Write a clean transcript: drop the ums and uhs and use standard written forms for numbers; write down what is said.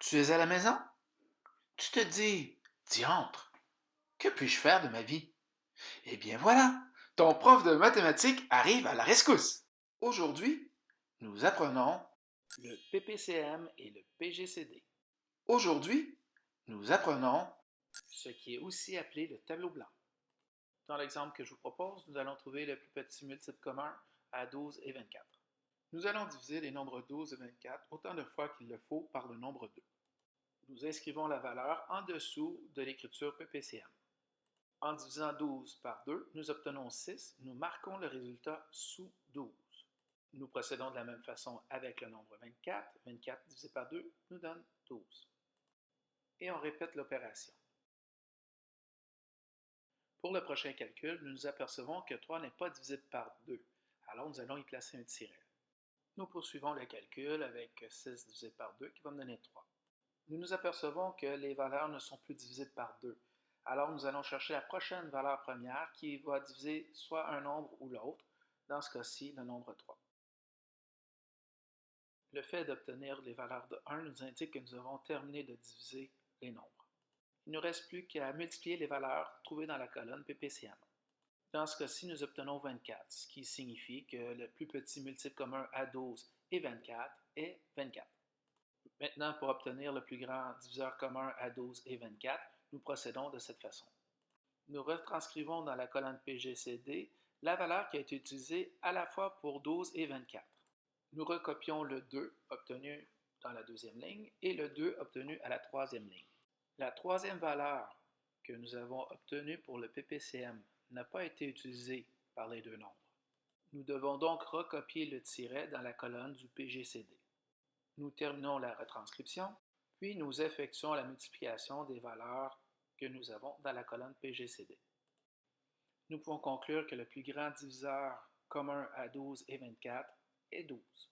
Tu es à la maison? Tu te dis, diantre, que puis-je faire de ma vie? Eh bien voilà, ton prof de mathématiques arrive à la rescousse. Aujourd'hui, nous apprenons le PPCM et le PGCD. Aujourd'hui, nous apprenons ce qui est aussi appelé le tableau blanc. Dans l'exemple que je vous propose, nous allons trouver le plus petit multiple commun à 12 et 24. Nous allons diviser les nombres 12 et 24 autant de fois qu'il le faut par le nombre 2. Nous inscrivons la valeur en dessous de l'écriture PPCM. En divisant 12 par 2, nous obtenons 6. Nous marquons le résultat sous 12. Nous procédons de la même façon avec le nombre 24. 24 divisé par 2 nous donne 12. Et on répète l'opération. Pour le prochain calcul, nous nous apercevons que 3 n'est pas divisible par 2. Alors nous allons y placer un tiret. Nous poursuivons le calcul avec 6 divisé par 2 qui va me donner 3. Nous nous apercevons que les valeurs ne sont plus divisibles par 2. Alors nous allons chercher la prochaine valeur première qui va diviser soit un nombre ou l'autre, dans ce cas-ci le nombre 3. Le fait d'obtenir les valeurs de 1 nous indique que nous avons terminé de diviser les nombres. Il ne nous reste plus qu'à multiplier les valeurs trouvées dans la colonne PPCM. Dans ce cas-ci, nous obtenons 24, ce qui signifie que le plus petit multiple commun à 12 et 24 est 24. Maintenant, pour obtenir le plus grand diviseur commun à 12 et 24, nous procédons de cette façon. Nous retranscrivons dans la colonne PGCD la valeur qui a été utilisée à la fois pour 12 et 24. Nous recopions le 2 obtenu dans la deuxième ligne et le 2 obtenu à la troisième ligne. La troisième valeur que nous avons obtenue pour le PPCM n'a pas été utilisée par les deux nombres. Nous devons donc recopier le tiret dans la colonne du PGCD. Nous terminons la retranscription, puis nous effectuons la multiplication des valeurs que nous avons dans la colonne PGCD. Nous pouvons conclure que le plus grand diviseur commun à 12 et 24 est 12.